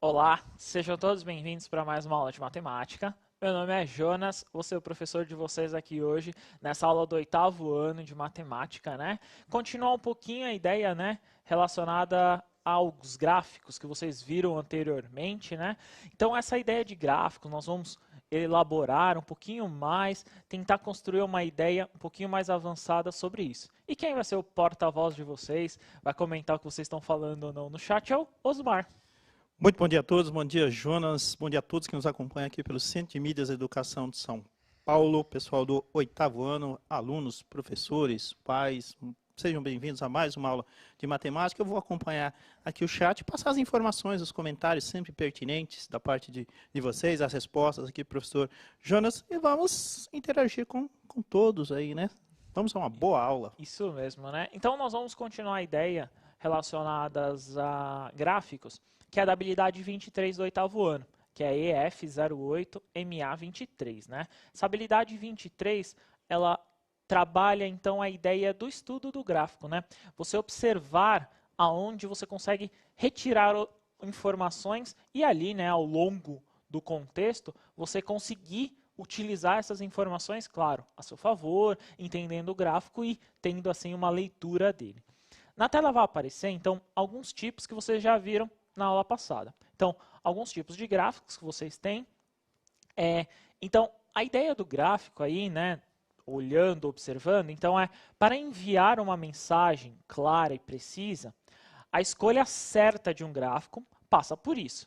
Olá, sejam todos bem-vindos para mais uma aula de matemática. Meu nome é Jonas, vou ser o professor de vocês aqui hoje nessa aula do 8º ano de matemática, né? Continuar um pouquinho a ideia, né, relacionada aos gráficos que vocês viram anteriormente, né? Então essa ideia de gráficos nós vamos elaborar um pouquinho mais, tentar construir uma ideia um pouquinho mais avançada sobre isso. E quem vai ser o porta-voz de vocês, vai comentar o que vocês estão falando ou não no chat é o Osmar. Muito bom dia a todos, bom dia Jonas, bom dia a todos que nos acompanham aqui pelo Centro de Mídias e Educação de São Paulo, pessoal do 8º ano, alunos, professores, pais, sejam bem-vindos a mais uma aula de matemática. Eu vou acompanhar aqui o chat, passar as informações, os comentários sempre pertinentes da parte de vocês, as respostas aqui, professor Jonas, e vamos interagir com todos aí, né? Vamos a uma boa aula. Isso mesmo, né? Então nós vamos continuar a ideia relacionadas a gráficos, que é da habilidade 23 do 8º ano, que é EF08MA23, né? Essa habilidade 23, ela trabalha então a ideia do estudo do gráfico, né? Você observar aonde você consegue retirar informações e ali, né, ao longo do contexto, você conseguir utilizar essas informações, claro, a seu favor, entendendo o gráfico e tendo assim uma leitura dele. Na tela vai aparecer, então, alguns tipos que vocês já viram na aula passada. Então, alguns tipos de gráficos que vocês têm. Então, a ideia do gráfico aí, né, olhando, observando, então é para enviar uma mensagem clara e precisa, a escolha certa de um gráfico passa por isso.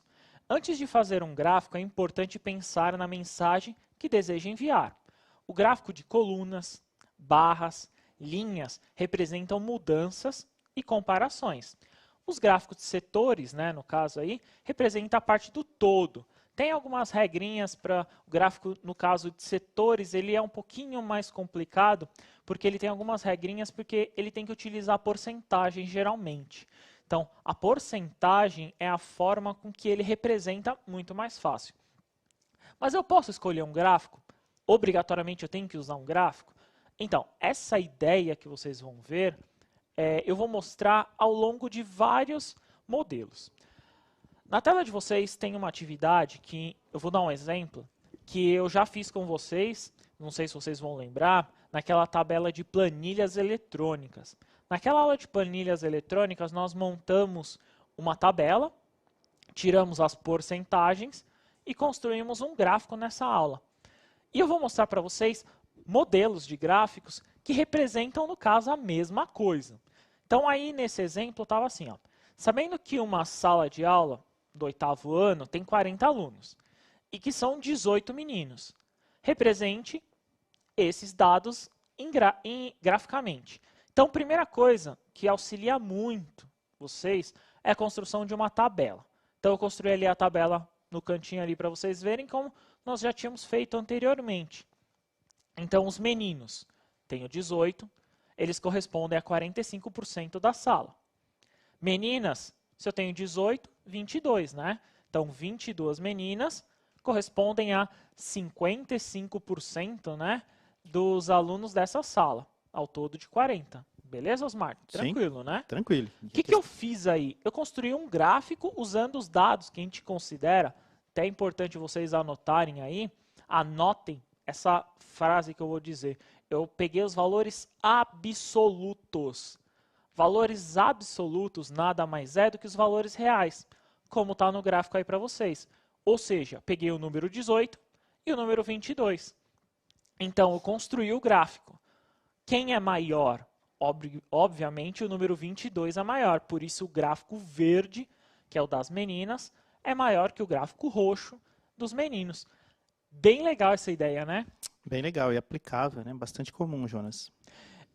Antes de fazer um gráfico, é importante pensar na mensagem que deseja enviar. O gráfico de colunas, barras, linhas representam mudanças e comparações. Os gráficos de setores, né, no caso aí, representam a parte do todo. Tem algumas regrinhas para o gráfico, no caso de setores, ele é um pouquinho mais complicado, porque ele tem algumas regrinhas, porque ele tem que utilizar porcentagem geralmente. Então, a porcentagem é a forma com que ele representa muito mais fácil. Mas eu posso escolher um gráfico? Obrigatoriamente eu tenho que usar um gráfico? Então, essa ideia que vocês vão ver, eu vou mostrar ao longo de vários modelos. Na tela de vocês tem uma atividade que, eu vou dar um exemplo, que eu já fiz com vocês, não sei se vocês vão lembrar, naquela tabela de planilhas eletrônicas. Naquela aula de planilhas eletrônicas, nós montamos uma tabela, tiramos as porcentagens e construímos um gráfico nessa aula. E eu vou mostrar para vocês modelos de gráficos que representam, no caso, a mesma coisa. Então, aí nesse exemplo, estava assim, ó, sabendo que uma sala de aula do 8º ano tem 40 alunos e que são 18 meninos, represente esses dados graficamente. Então, primeira coisa que auxilia muito vocês é a construção de uma tabela. Então, eu construí ali a tabela no cantinho ali para vocês verem como nós já tínhamos feito anteriormente. Então, os meninos, tenho 18, eles correspondem a 45% da sala. Meninas, se eu tenho 18, 22, né? Então, 22 meninas correspondem a 55%, né, dos alunos dessa sala, ao todo de 40. Beleza, Osmar? Sim, Tranquilo, né? tranquilo. O que eu fiz aí? Eu construí um gráfico usando os dados que a gente considera, até é importante vocês anotarem aí, anotem essa frase que eu vou dizer. Eu peguei os valores absolutos. Valores absolutos nada mais é do que os valores reais, como está no gráfico aí para vocês. Ou seja, peguei o número 18 e o número 22. Então, eu construí o gráfico. Quem é maior? Obviamente, o número 22 é maior. Por isso, o gráfico verde, que é o das meninas, é maior que o gráfico roxo dos meninos. Bem legal essa ideia, né? Bem legal e aplicável, né? Bastante comum, Jonas.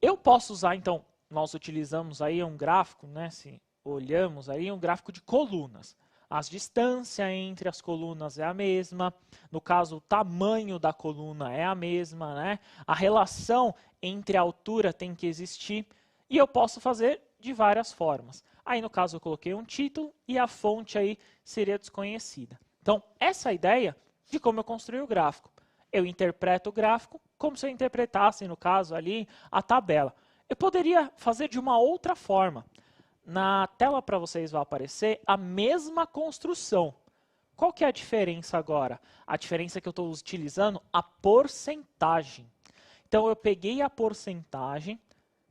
Eu posso usar, então, nós utilizamos aí um gráfico, né? Se olhamos aí, um gráfico de colunas. A distância entre as colunas é a mesma, no caso, o tamanho da coluna é a mesma, né? A relação entre a altura tem que existir e eu posso fazer de várias formas. Aí, no caso, eu coloquei um título e a fonte aí seria desconhecida. Então, essa é a ideia de como eu construí o gráfico. Eu interpreto o gráfico como se eu interpretasse, no caso ali, a tabela. Eu poderia fazer de uma outra forma. Na tela para vocês vai aparecer a mesma construção, Qual que é a diferença agora? A diferença é que eu estou utilizando a porcentagem. Então, eu peguei a porcentagem,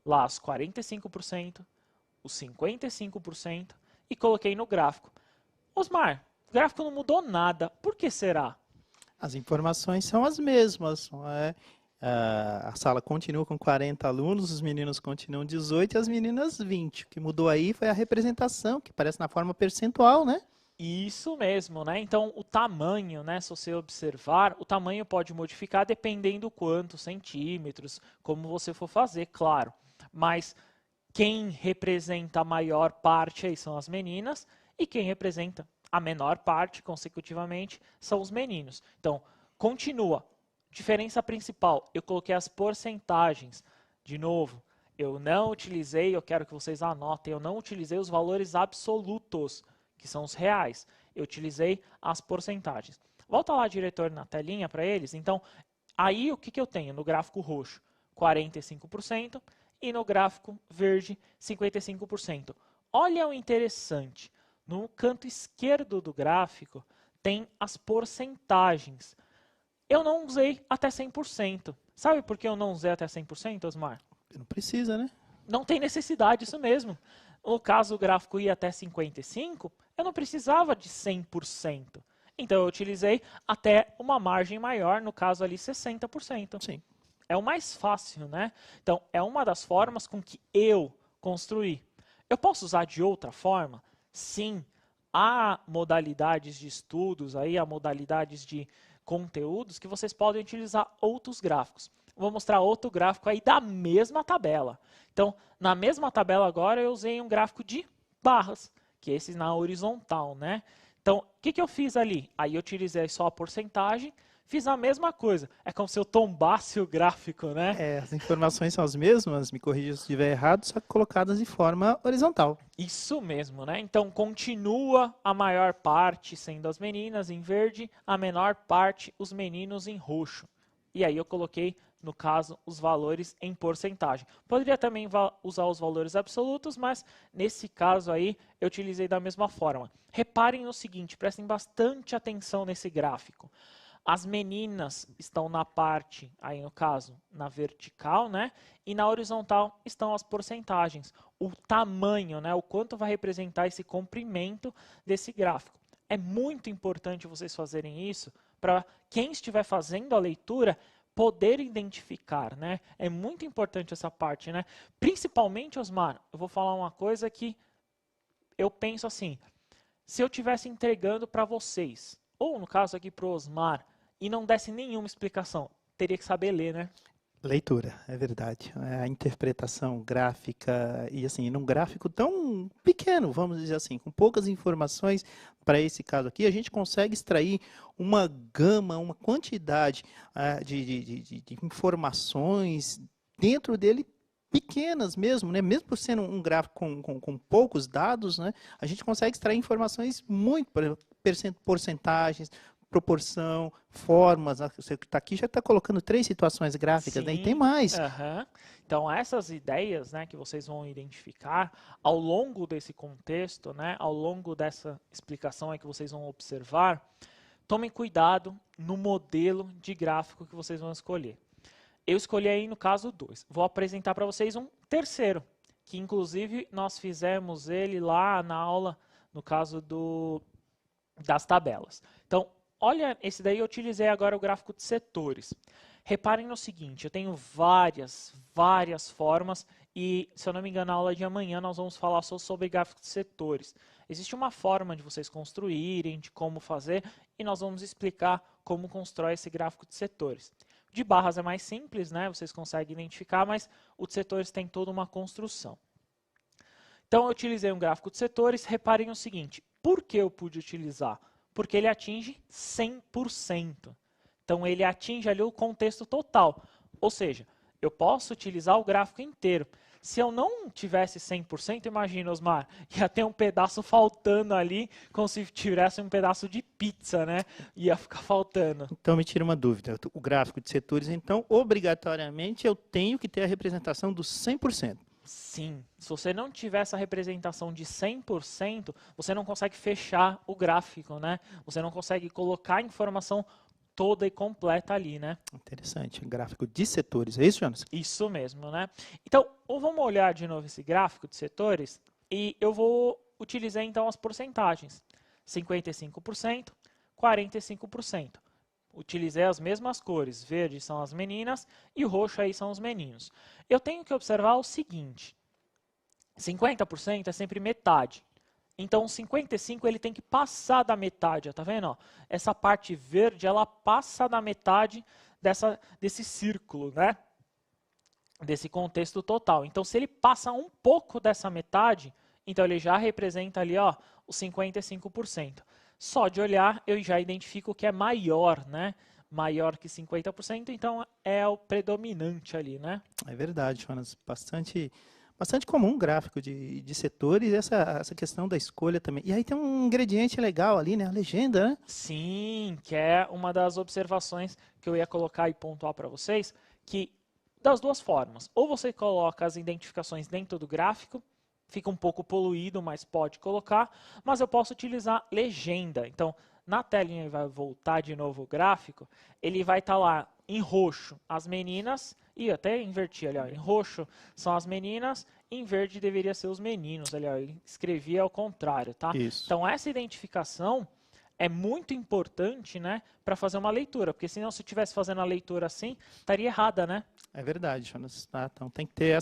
lá os 45%, os 55%, e coloquei no gráfico. Osmar, o gráfico não mudou nada. Por que será? As informações são as mesmas. Não é? A sala continua com 40 alunos, os meninos continuam 18 e as meninas 20. O que mudou aí foi a representação, que aparece na forma percentual, né? Isso mesmo, né? Então, o tamanho, né? Se você observar, o tamanho pode modificar dependendo quantos centímetros, como você for fazer, claro. Mas quem representa a maior parte aí são as meninas e quem representa a menor parte, consecutivamente, são os meninos. Então, continua. Diferença principal, eu coloquei as porcentagens. De novo, eu não utilizei, eu quero que vocês anotem, eu não utilizei os valores absolutos, que são os reais. Eu utilizei as porcentagens. Volta lá, diretor, na telinha para eles. Então, aí o que eu tenho no gráfico roxo? 45% e no gráfico verde, 55%. Olha o interessante. No canto esquerdo do gráfico, tem as porcentagens. Eu não usei até 100%. Sabe por que eu não usei até 100%, Osmar? Não precisa, né? Não tem necessidade, isso mesmo. No caso o gráfico ia até 55%, eu não precisava de 100%. Então eu utilizei até uma margem maior, no caso ali 60%. Sim. É o mais fácil, né? Então é uma das formas com que eu construí. Eu posso usar de outra forma? Sim. Há modalidades de estudos, aí, há modalidades de conteúdos que vocês podem utilizar outros gráficos. Vou mostrar outro gráfico aí da mesma tabela. Então, na mesma tabela agora eu usei um gráfico de barras, que é esse na horizontal, né? Então, o que eu fiz ali? Aí eu utilizei só a porcentagem, fiz a mesma coisa. É como se eu tombasse o gráfico, né? As informações são as mesmas, me corrija se estiver errado, só que colocadas de forma horizontal. Isso mesmo, né? Então, continua a maior parte sendo as meninas em verde, a menor parte os meninos em roxo. E aí eu coloquei, no caso, os valores em porcentagem. Poderia também usar os valores absolutos, mas nesse caso aí eu utilizei da mesma forma. Reparem no seguinte, prestem bastante atenção nesse gráfico. As meninas estão na parte, aí no caso, na vertical, né? E na horizontal estão as porcentagens. O tamanho, né? O quanto vai representar esse comprimento desse gráfico. É muito importante vocês fazerem isso para quem estiver fazendo a leitura poder identificar, né? É muito importante essa parte, né? Principalmente, Osmar, eu vou falar uma coisa que eu penso assim, se eu estivesse entregando para vocês, ou no caso aqui para o Osmar, e não desse nenhuma explicação, teria que saber ler, né? Leitura, é verdade. A interpretação gráfica, e assim, num gráfico tão pequeno, vamos dizer assim, com poucas informações, para esse caso aqui, a gente consegue extrair uma gama, uma quantidade de informações dentro dele pequenas mesmo, né? Mesmo por sendo um gráfico com poucos dados, né? A gente consegue extrair informações muito, por exemplo, porcentagens, proporção, formas. Você que está aqui já está colocando 3 situações gráficas, né? E tem mais. Então, essas ideias, né, que vocês vão identificar ao longo desse contexto, né, ao longo dessa explicação aí que vocês vão observar, tomem cuidado no modelo de gráfico que vocês vão escolher. Eu escolhi aí, no caso, 2. Vou apresentar para vocês um terceiro, que inclusive nós fizemos ele lá na aula, no caso das tabelas. Então, olha, esse daí eu utilizei agora o gráfico de setores. Reparem no seguinte, eu tenho várias formas e, se eu não me engano, na aula de amanhã nós vamos falar só sobre gráfico de setores. Existe uma forma de vocês construírem, de como fazer, e nós vamos explicar como constrói esse gráfico de setores. De barras é mais simples, né? Vocês conseguem identificar, mas o de setores tem toda uma construção. Então, eu utilizei um gráfico de setores. Reparem o seguinte, por que eu pude utilizar? Porque ele atinge 100%. Então, ele atinge ali o contexto total. Ou seja, eu posso utilizar o gráfico inteiro. Se eu não tivesse 100%, imagina, Osmar, ia ter um pedaço faltando ali, como se tivesse um pedaço de pizza, né? Ia ficar faltando. Então, me tira uma dúvida. O gráfico de setores, então, obrigatoriamente, eu tenho que ter a representação dos 100%. Sim, se você não tiver essa representação de 100%, você não consegue fechar o gráfico, né? Você não consegue colocar a informação toda e completa ali, né? Interessante, gráfico de setores, é isso, Jonas? Isso mesmo, né? Então, vamos olhar de novo esse gráfico de setores e eu vou utilizar então as porcentagens. 55%, 45%. Utilizei as mesmas cores, verde são as meninas e o roxo aí são os meninos. Eu tenho que observar o seguinte, 50% é sempre metade. Então, o 55 ele tem que passar da metade, ó, tá vendo? Ó? Essa parte verde, ela passa da metade desse círculo, né? Desse contexto total. Então, se ele passa um pouco dessa metade, então ele já representa ali, ó, os 55%. Só de olhar, eu já identifico que é maior, né? Maior que 50%, então é o predominante ali, né? É verdade, Jonas. Bastante comum o gráfico de setores e essa questão da escolha também. E aí tem um ingrediente legal ali, né? A legenda, né? Sim, que é uma das observações que eu ia colocar e pontuar para vocês, que das duas formas. Ou você coloca as identificações dentro do gráfico, fica um pouco poluído, mas pode colocar, mas eu posso utilizar legenda. Então, na telinha ele vai voltar de novo o gráfico, ele vai estar lá em roxo as meninas, e até inverti ali, ó, em roxo são as meninas, em verde deveria ser os meninos, ali, ó, eu escrevi ao contrário, tá? Isso. Então, essa identificação é muito importante, né, para fazer uma leitura, porque senão se eu estivesse fazendo a leitura assim, estaria errada, né? É verdade, Jonas. Tá? Então tem que ter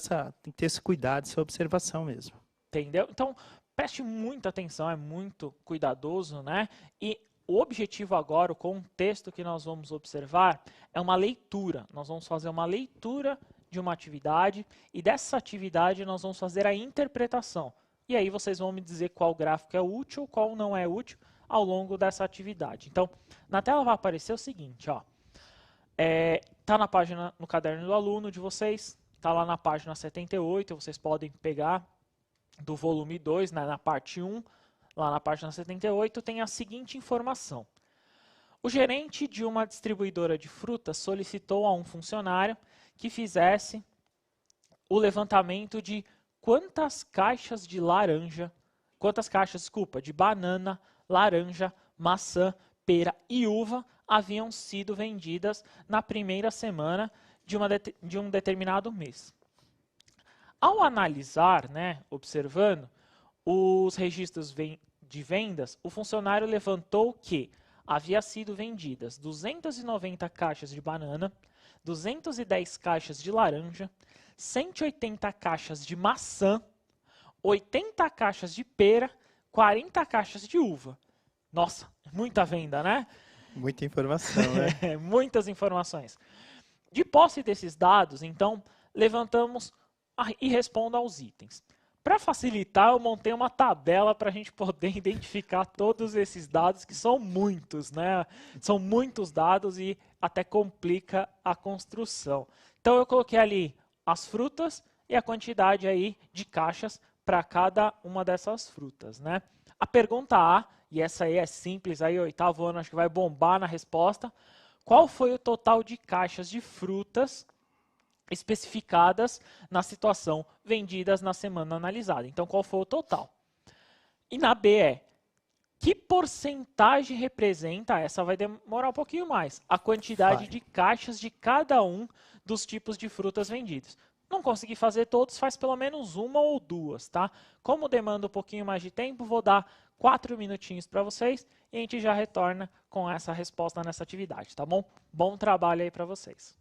esse cuidado, essa observação mesmo. Entendeu? Então, preste muita atenção, é muito cuidadoso, né? E o objetivo agora, o contexto que nós vamos observar, é uma leitura. Nós vamos fazer uma leitura de uma atividade e dessa atividade nós vamos fazer a interpretação. E aí vocês vão me dizer qual gráfico é útil, qual não é útil ao longo dessa atividade. Então, na tela vai aparecer o seguinte, ó. Tá na página, no caderno do aluno de vocês, tá lá na página 78, vocês podem pegar do volume 2, né, na parte 1, lá na página 78, tem a seguinte informação. O gerente de uma distribuidora de frutas solicitou a um funcionário que fizesse o levantamento de quantas caixas de banana, laranja, maçã, pera e uva haviam sido vendidas na primeira semana de um determinado mês. Ao analisar, né, observando os registros de vendas, o funcionário levantou que havia sido vendidas 290 caixas de banana, 210 caixas de laranja, 180 caixas de maçã, 80 caixas de pera, 40 caixas de uva. Nossa, muita venda, né? Muita informação, né? Muitas informações. De posse desses dados, então, levantamos e responda aos itens. Para facilitar, eu montei uma tabela para a gente poder identificar todos esses dados, que são muitos, né? São muitos dados e até complica a construção. Então, eu coloquei ali as frutas e a quantidade aí de caixas para cada uma dessas frutas, né? A pergunta A, e essa aí é simples, aí 8º ano acho que vai bombar na resposta. Qual foi o total de caixas de frutas especificadas na situação vendidas na semana analisada? Então, qual foi o total? E na B é, que porcentagem representa, essa vai demorar um pouquinho mais, a quantidade de caixas de cada um dos tipos de frutas vendidos? Não consegui fazer todos, faz pelo menos uma ou duas, tá? Como demanda um pouquinho mais de tempo, vou dar 4 minutinhos para vocês e a gente já retorna com essa resposta nessa atividade, tá bom? Bom trabalho aí para vocês.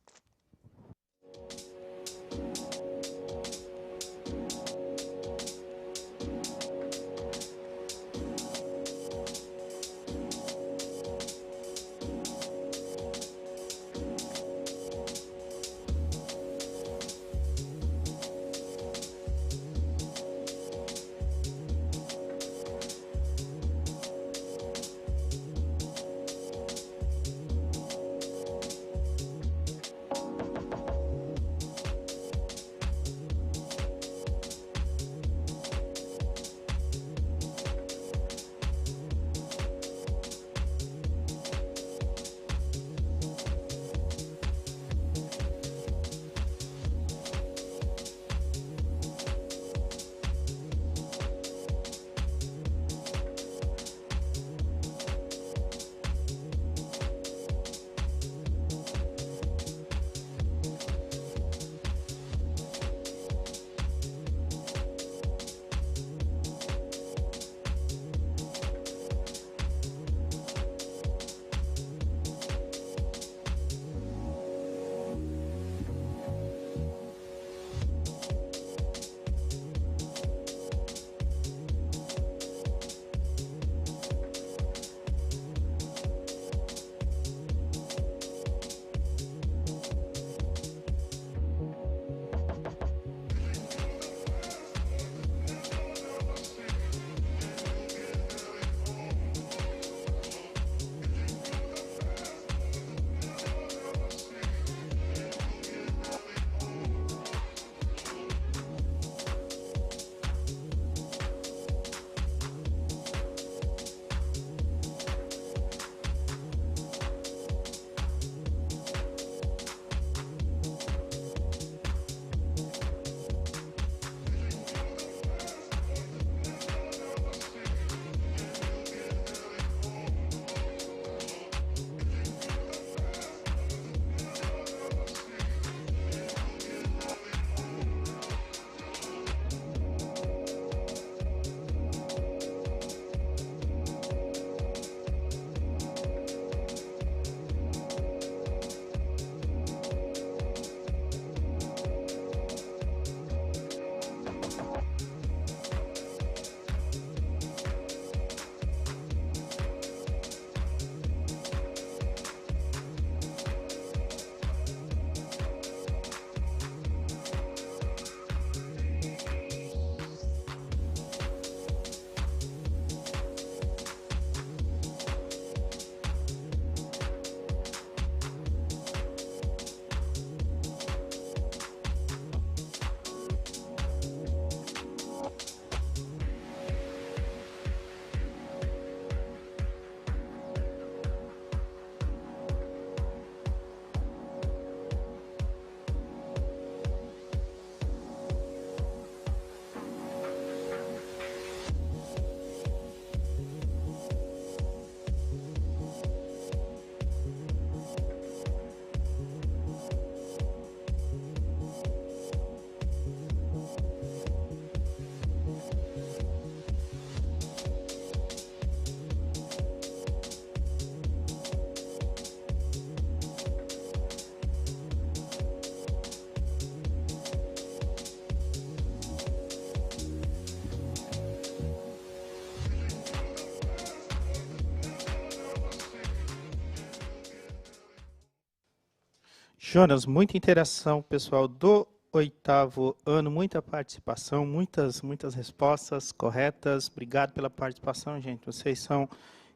Jonas, muita interação, pessoal do oitavo ano, muita participação, muitas respostas corretas. Obrigado pela participação, gente. Vocês são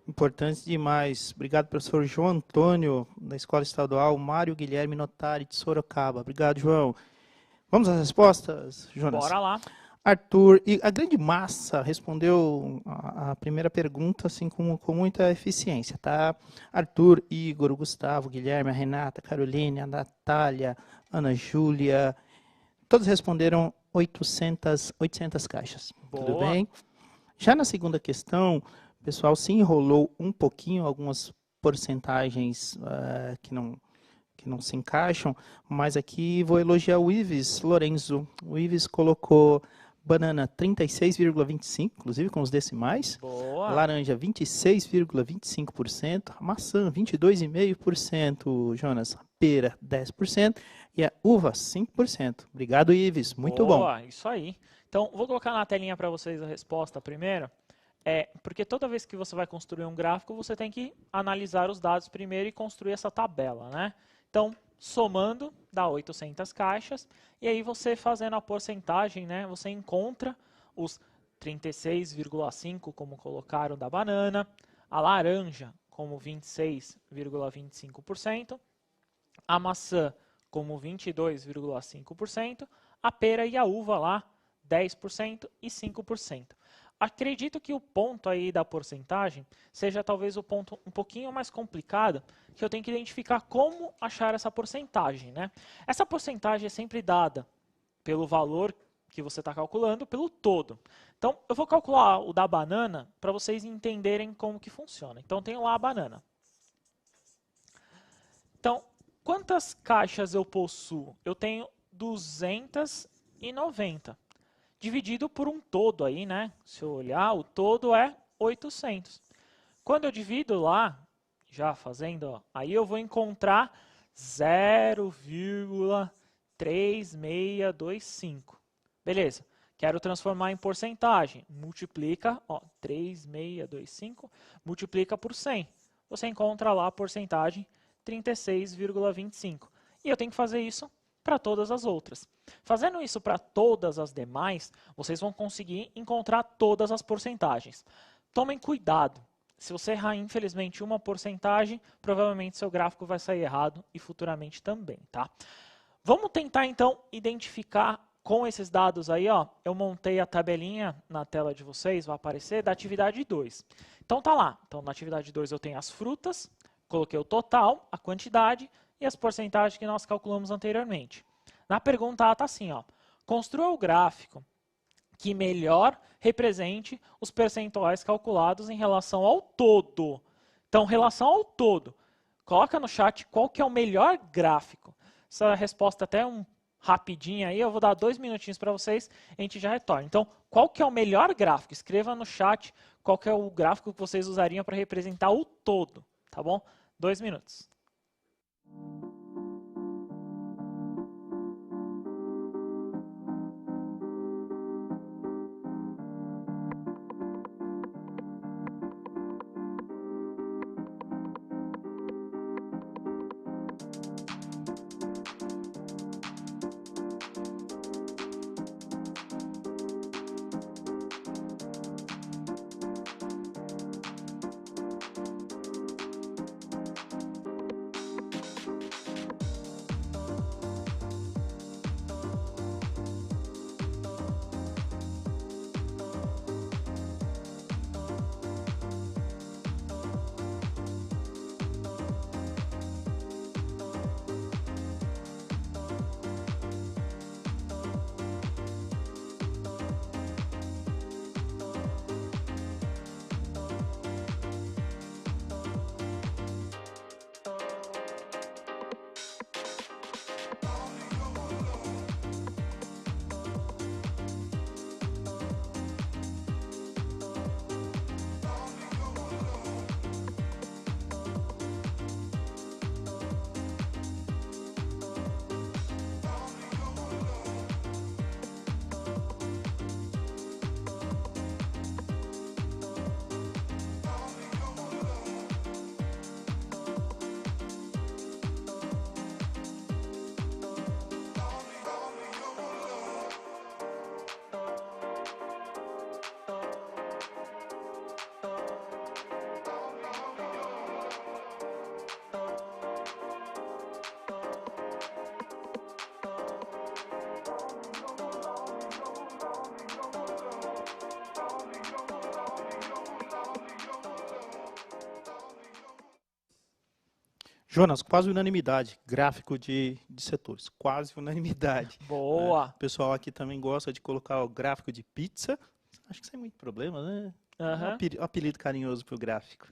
importantes demais. Obrigado, professor João Antônio, da Escola Estadual Mário Guilherme Notari, de Sorocaba. Obrigado, João. Vamos às respostas, Jonas? Bora lá. Arthur, e a grande massa respondeu a primeira pergunta assim com muita eficiência, tá? Arthur, Igor, Gustavo, Guilherme, a Renata, a Caroline, a Natália, Ana Júlia, todos responderam 800 caixas. Boa. Tudo bem? Já na segunda questão, o pessoal se enrolou um pouquinho, algumas porcentagens que não se encaixam, mas aqui vou elogiar o Ives Lorenzo. O Ives colocou banana 36,25%, inclusive com os decimais. Boa. Laranja 26,25%. Maçã 22,5%. Jonas, pera 10%. E a uva 5%. Obrigado, Ives. Muito bom. Boa, isso aí. Então, vou colocar na telinha para vocês a resposta primeiro. Porque toda vez que você vai construir um gráfico, você tem que analisar os dados primeiro e construir essa tabela, né? Então, somando, dá 800 caixas. E aí você fazendo a porcentagem, né? Você encontra os 36,5% como colocaram da banana, a laranja como 26,25%, a maçã como 22,5%, a pera e a uva lá 10% e 5%. Acredito que o ponto aí da porcentagem seja talvez o ponto um pouquinho mais complicado, que eu tenho que identificar como achar essa porcentagem, né? Essa porcentagem é sempre dada pelo valor que você está calculando, pelo todo. Então, eu vou calcular o da banana para vocês entenderem como que funciona. Então, tenho lá a banana. Então, quantas caixas eu possuo? Eu tenho 290. Dividido por um todo aí, né? Se eu olhar, o todo é 800. Quando eu divido lá, já fazendo, ó, aí eu vou encontrar 0,3625. Beleza. Quero transformar em porcentagem. Multiplica, ó, 3625, multiplica por 100. Você encontra lá a porcentagem 36,25. E eu tenho que fazer isso para todas as outras. Fazendo isso para todas as demais, vocês vão conseguir encontrar todas as porcentagens. Tomem cuidado. Se você errar, infelizmente, uma porcentagem, provavelmente seu gráfico vai sair errado e futuramente também, tá? Vamos tentar, então, identificar com esses dados aí, ó. Eu montei a tabelinha na tela de vocês, vai aparecer, da atividade 2. Então, tá lá. Então, na atividade 2 eu tenho as frutas, coloquei o total, a quantidade e as porcentagens que nós calculamos anteriormente. Na pergunta A está assim, ó. Construa o gráfico que melhor represente os percentuais calculados em relação ao todo. Então, relação ao todo. Coloca no chat qual que é o melhor gráfico. Essa resposta até rapidinha aí, eu vou dar 2 minutinhos para vocês, a gente já retorna. Então, qual que é o melhor gráfico? Escreva no chat qual que é o gráfico que vocês usariam para representar o todo, tá bom? 2 minutos. Jonas, quase unanimidade, gráfico de setores, quase unanimidade. Boa. O pessoal aqui também gosta de colocar o gráfico de pizza, acho que sem muito problema, né? Aham. Apelido carinhoso para o gráfico.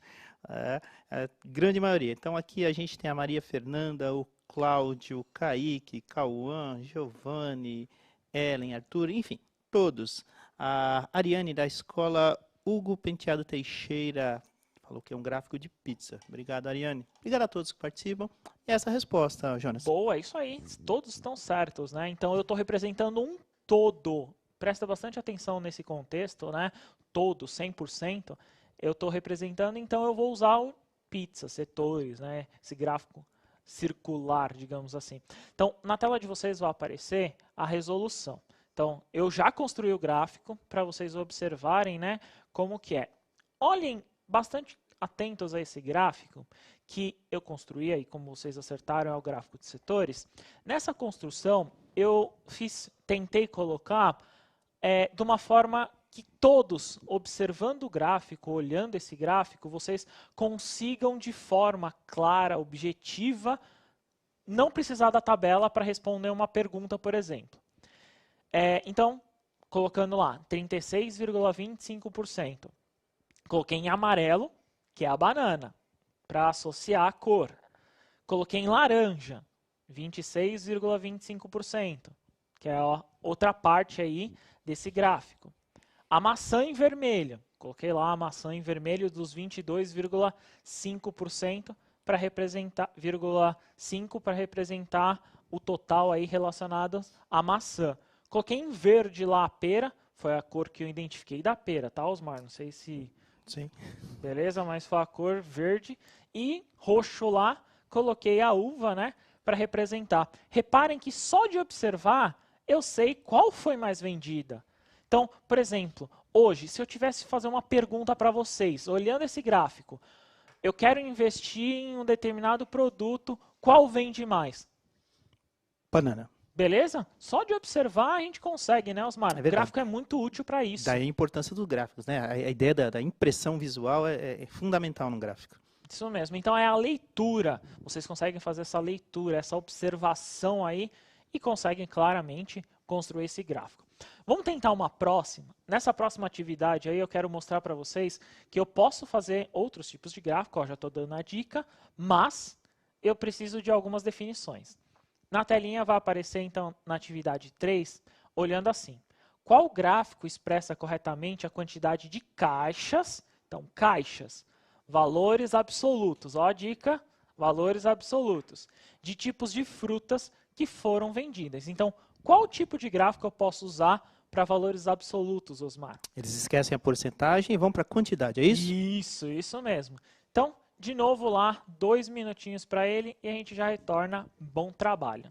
Grande maioria. Então aqui a gente tem a Maria Fernanda, o Cláudio, o Kaique, Cauã, Giovanni, Ellen, Arthur, enfim, todos. A Ariane da escola Hugo Penteado Teixeira falou que é um gráfico de pizza. Obrigado, Ariane. Obrigado a todos que participam. E essa é a resposta, Jonas. Boa, isso aí. Todos estão certos, né? Então eu estou representando um todo. Presta bastante atenção nesse contexto, né? Todo, 100%. Eu estou representando, então eu vou usar o pizza, setores, né? Esse gráfico circular, digamos assim. Então, na tela de vocês vai aparecer a resolução. Então, eu já construí o gráfico para vocês observarem, né, como que é. Olhem bastante atentos a esse gráfico que eu construí, aí como vocês acertaram, é o gráfico de setores. Nessa construção, eu tentei colocar de uma forma que todos, observando o gráfico, olhando esse gráfico, vocês consigam de forma clara, objetiva, não precisar da tabela para responder uma pergunta, por exemplo. Então, colocando lá, 36,25%. Coloquei em amarelo, que é a banana, para associar a cor. Coloquei em laranja, 26,25%, que é a outra parte aí desse gráfico. A maçã em vermelho, coloquei lá a maçã em vermelho dos 22,5% para representar, 0,5 para representar o total aí relacionado à maçã. Coloquei em verde lá a pera, foi a cor que eu identifiquei da pera, tá, Osmar? Não sei se... Sim. Beleza, mas foi a cor verde. E roxo lá, coloquei a uva, né, para representar. Reparem que só de observar, eu sei qual foi mais vendida. Então, por exemplo, hoje, se eu tivesse que fazer uma pergunta para vocês, olhando esse gráfico, eu quero investir em um determinado produto, qual vende mais? Banana. Beleza? Só de observar a gente consegue, né, Osmar? É O verdade. gráfico é muito útil para isso. Daí a importância dos gráficos, né? A ideia da impressão visual é fundamental no gráfico. Isso mesmo. Então é a leitura. Vocês conseguem fazer essa leitura, essa observação aí e conseguem claramente construir esse gráfico. Vamos tentar uma próxima. Nessa próxima atividade aí eu quero mostrar para vocês que eu posso fazer outros tipos de gráfico, ó, já estou dando a dica, mas eu preciso de algumas definições. Na telinha vai aparecer então na atividade 3, olhando assim. Qual gráfico expressa corretamente a quantidade de caixas? Então, caixas, valores absolutos, ó a dica, valores absolutos, de tipos de frutas que foram vendidas. Então, qual tipo de gráfico eu posso usar para valores absolutos, Osmar? Eles esquecem a porcentagem e vão para a quantidade, é isso? Isso mesmo. Então, de novo lá, 2 minutinhos para ele e a gente já retorna. Bom trabalho.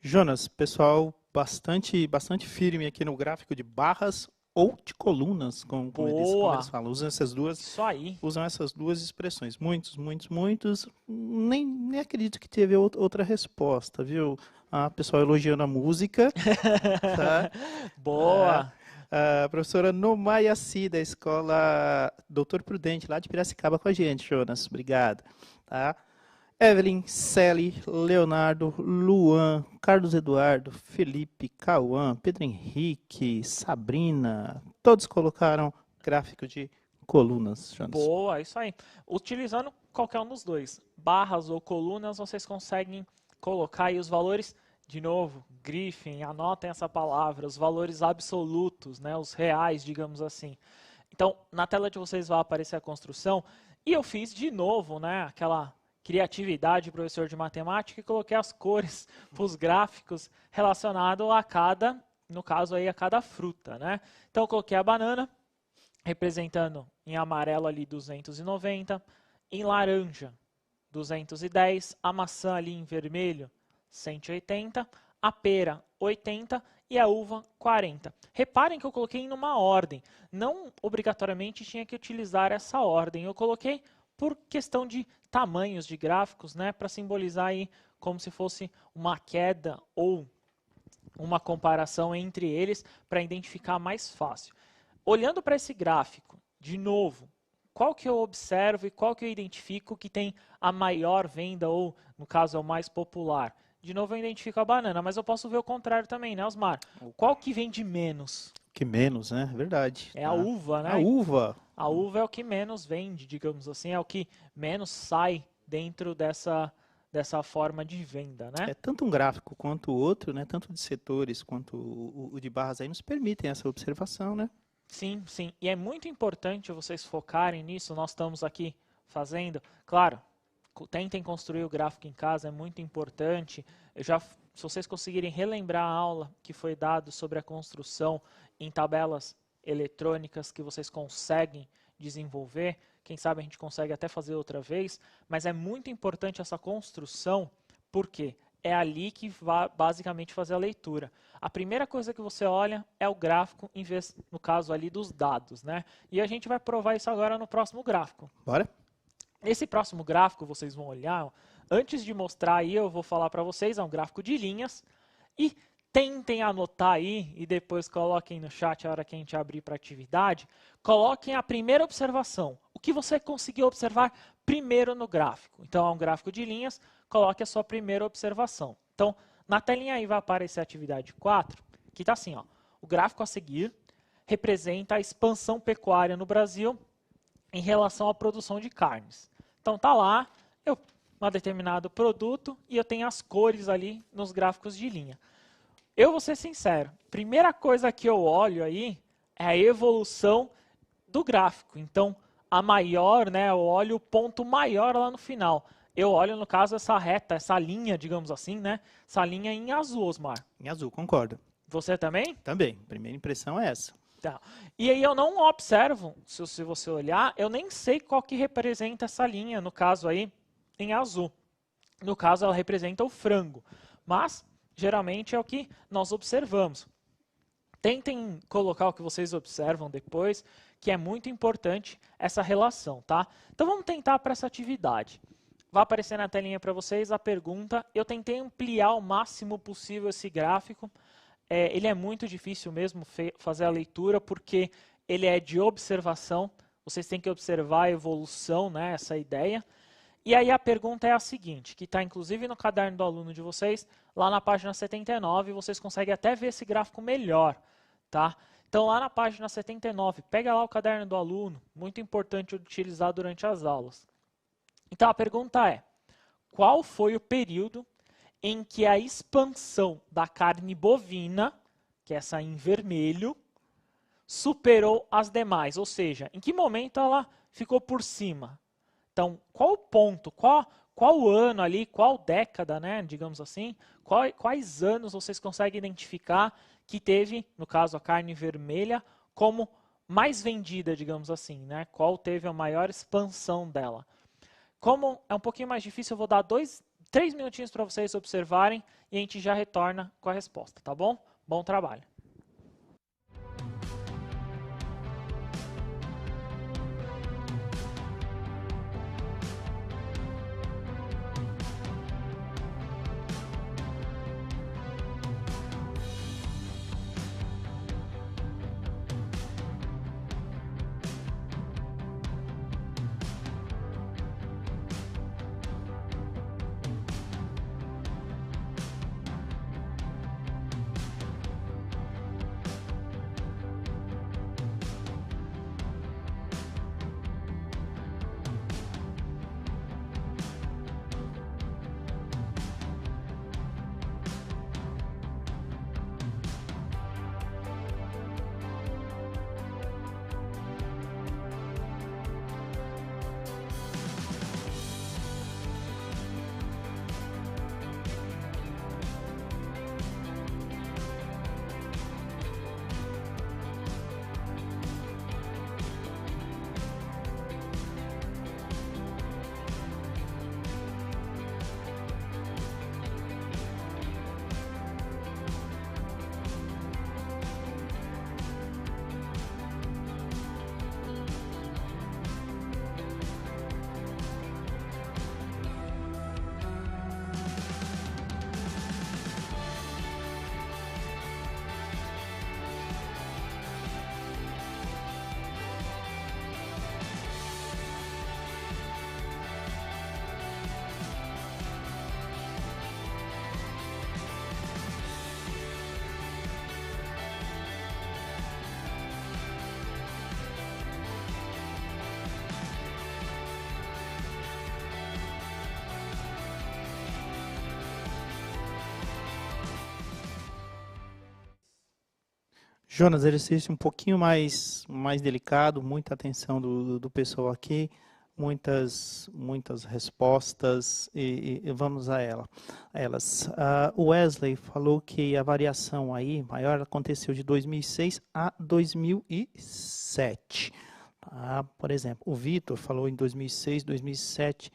Jonas, pessoal bastante firme aqui no gráfico de barras ou de colunas, como eles Boa! falam. Isso aí. Usam essas duas expressões. Muitos. Nem acredito que teve outra resposta, viu? Pessoal elogiando a música, tá? Ah, Boa! a professora Nomayaci, da escola Doutor Prudente, lá de Piracicaba com a gente, Jonas. Obrigado. Tá? Evelyn, Sally, Leonardo, Luan, Carlos Eduardo, Felipe, Cauã, Pedro Henrique, Sabrina, todos colocaram gráfico de colunas, Jonas. Boa, isso aí. Utilizando qualquer um dos dois, barras ou colunas, vocês conseguem colocar aí os valores, de novo, grifem, anotem essa palavra, os valores absolutos, né, os reais, digamos assim. Então, na tela de vocês vai aparecer a construção, e eu fiz de novo, né, aquela criatividade, professor de matemática, e coloquei as cores para os gráficos relacionados a cada, no caso aí, a cada fruta, né. Então, eu coloquei a banana, representando em amarelo ali 290, em laranja 210, a maçã ali em vermelho 180, a pera 80 e a uva 40. Reparem que eu coloquei em uma ordem, não obrigatoriamente tinha que utilizar essa ordem, eu coloquei por questão de tamanhos de gráficos, né, para simbolizar aí como se fosse uma queda ou uma comparação entre eles para identificar mais fácil. Olhando para esse gráfico, de novo, qual que eu observo e qual que eu identifico que tem a maior venda ou, no caso, é o mais popular? De novo eu identifico a banana, mas eu posso ver o contrário também, né, Osmar? Qual que vende menos? Que menos, né? Verdade. É a Tá? uva, A né? uva. A uva é o que menos vende, digamos assim, é o que menos sai dentro dessa forma de venda, né? É tanto um gráfico quanto o outro, né? Tanto de setores quanto o de barras aí nos permitem essa observação, né? Sim, sim. E é muito importante vocês focarem nisso. Nós estamos aqui fazendo. Claro, tentem construir o gráfico em casa, é muito importante. Se vocês conseguirem relembrar a aula que foi dada sobre a construção em tabelas eletrônicas que vocês conseguem desenvolver, quem sabe a gente consegue até fazer outra vez, mas é muito importante essa construção, porque é ali que vai basicamente fazer a leitura. A primeira coisa que você olha é o gráfico, em vez, no caso ali, dos dados, né? E a gente vai provar isso agora no próximo gráfico. Bora? Esse próximo gráfico vocês vão olhar, antes de mostrar aí, eu vou falar para vocês, é um gráfico de linhas, e tentem anotar aí, e depois coloquem no chat a hora que a gente abrir para atividade, coloquem a primeira observação, o que você conseguiu observar primeiro no gráfico. Então, é um gráfico de linhas, coloque a sua primeira observação. Então, na telinha aí vai aparecer a atividade 4, que está assim, ó, o gráfico a seguir representa a expansão pecuária no Brasil em relação à produção de carnes. Então tá lá, um determinado produto e eu tenho as cores ali nos gráficos de linha. Eu vou ser sincero, primeira coisa que eu olho aí é a evolução do gráfico. Então, a maior, né, eu olho o ponto maior lá no final. Eu olho, no caso, essa reta, essa linha, digamos assim, né? Essa linha em azul, Osmar. Em azul, concordo. Você também? Também. Primeira impressão é essa. Tá. E aí eu não observo, se você olhar, eu nem sei qual que representa essa linha, no caso aí, em azul. No caso, ela representa o frango. Mas, geralmente, é o que nós observamos. Tentem colocar o que vocês observam depois, que é muito importante essa relação, tá? Então vamos tentar para essa atividade. Vai aparecer na telinha para vocês a pergunta. Eu tentei ampliar o máximo possível esse gráfico. Ele é muito difícil mesmo fazer a leitura, porque ele é de observação. Vocês têm que observar a evolução, né, essa ideia. E aí a pergunta é a seguinte, que está inclusive no caderno do aluno de vocês, lá na página 79, vocês conseguem até ver esse gráfico melhor, tá? Então lá na página 79, pega lá o caderno do aluno, muito importante utilizar durante as aulas. Então a pergunta é, qual foi o período em que a expansão da carne bovina, que é essa em vermelho, superou as demais? Ou seja, em que momento ela ficou por cima? Então, qual o ponto, qual ano ali, qual década, né, digamos assim, quais anos vocês conseguem identificar que teve, no caso, a carne vermelha, como mais vendida, digamos assim, né? Qual teve a maior expansão dela? Como é um pouquinho mais difícil, eu vou dar 3 minutinhos para vocês observarem e a gente já retorna com a resposta, tá bom? Bom trabalho. Jonas, exercício um pouquinho mais delicado, muita atenção do pessoal aqui, muitas respostas e vamos a elas. O Wesley falou que a variação aí maior aconteceu de 2006 a 2007. Por exemplo, o Vitor falou em 2006, 2007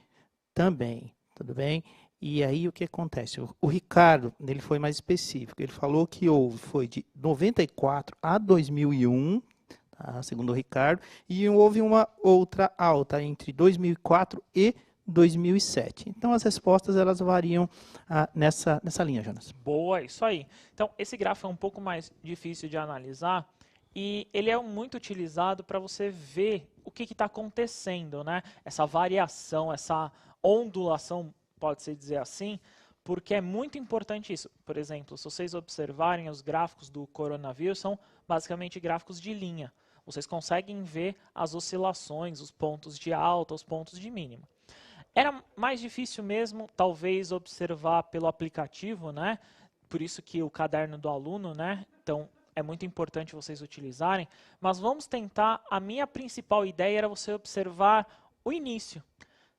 também, tudo bem? E aí o que acontece? O Ricardo, ele foi mais específico, ele falou que foi de 94 a 2001, tá? Segundo o Ricardo, e houve uma outra alta entre 2004 e 2007. Então as respostas elas variam nessa linha, Jonas. Boa, isso aí. Então esse gráfico é um pouco mais difícil de analisar e ele é muito utilizado para você ver o que está acontecendo, né? Essa variação, essa ondulação, pode-se dizer assim, porque é muito importante isso. Por exemplo, se vocês observarem os gráficos do coronavírus, são basicamente gráficos de linha. Vocês conseguem ver as oscilações, os pontos de alta, os pontos de mínima. Era mais difícil mesmo, talvez, observar pelo aplicativo, né? Por isso que o caderno do aluno, né? Então, é muito importante vocês utilizarem. Mas vamos tentar, a minha principal ideia era você observar o início.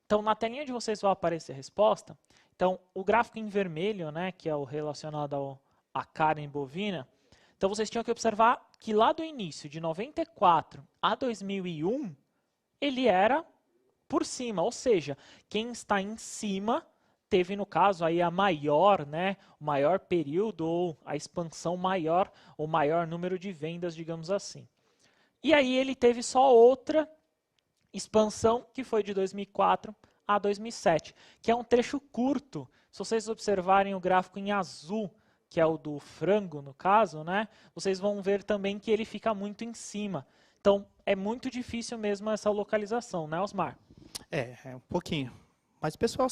Então, na telinha de vocês vai aparecer a resposta. Então, o gráfico em vermelho, né, que é o relacionado à carne bovina, então vocês tinham que observar que lá do início, de 94 a 2001, ele era por cima, ou seja, quem está em cima teve, no caso, aí a maior, né, o maior período ou a expansão maior, o maior número de vendas, digamos assim. E aí ele teve só outra expansão, que foi de 2004 a 2007, que é um trecho curto. Se vocês observarem o gráfico em azul, que é o do frango, no caso, né, vocês vão ver também que ele fica muito em cima. Então, é muito difícil mesmo essa localização, né, Osmar? É um pouquinho. Mas o pessoal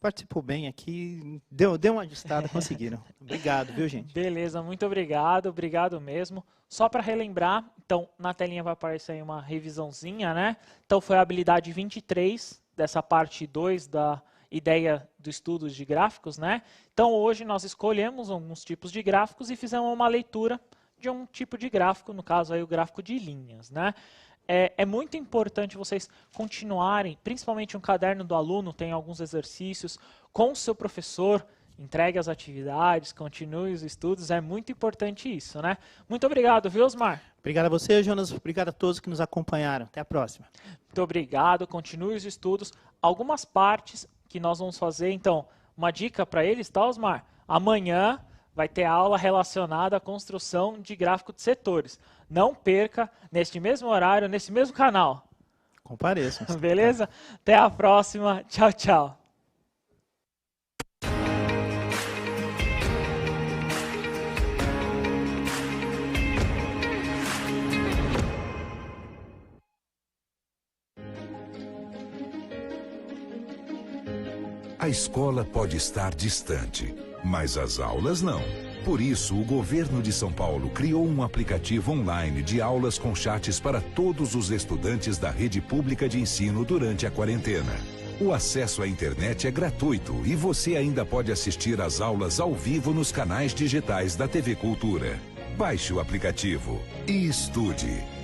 participou bem aqui, deu uma ajustada, conseguiram. Obrigado, viu, gente? Beleza, muito obrigado, obrigado mesmo. Só para relembrar, então, na telinha vai aparecer aí uma revisãozinha, né? Então, foi a habilidade 23 dessa parte 2 da ideia do estudo de gráficos, né? Então, hoje nós escolhemos alguns tipos de gráficos e fizemos uma leitura de um tipo de gráfico, no caso aí o gráfico de linhas, né? É muito importante vocês continuarem, principalmente um caderno do aluno, tem alguns exercícios com o seu professor, entregue as atividades, continue os estudos, é muito importante isso, né? Muito obrigado, viu, Osmar? Obrigado a você, Jonas, obrigado a todos que nos acompanharam. Até a próxima. Muito obrigado, continue os estudos. Algumas partes que nós vamos fazer. Então, uma dica para eles, tá, Osmar? Amanhã vai ter aula relacionada à construção de gráfico de setores. Não perca, neste mesmo horário, nesse mesmo canal. Compareçam. Beleza? Até a próxima. Tchau, tchau. A escola pode estar distante, mas as aulas não. Por isso, o governo de São Paulo criou um aplicativo online de aulas com chats para todos os estudantes da rede pública de ensino durante a quarentena. O acesso à internet é gratuito e você ainda pode assistir às aulas ao vivo nos canais digitais da TV Cultura. Baixe o aplicativo e estude.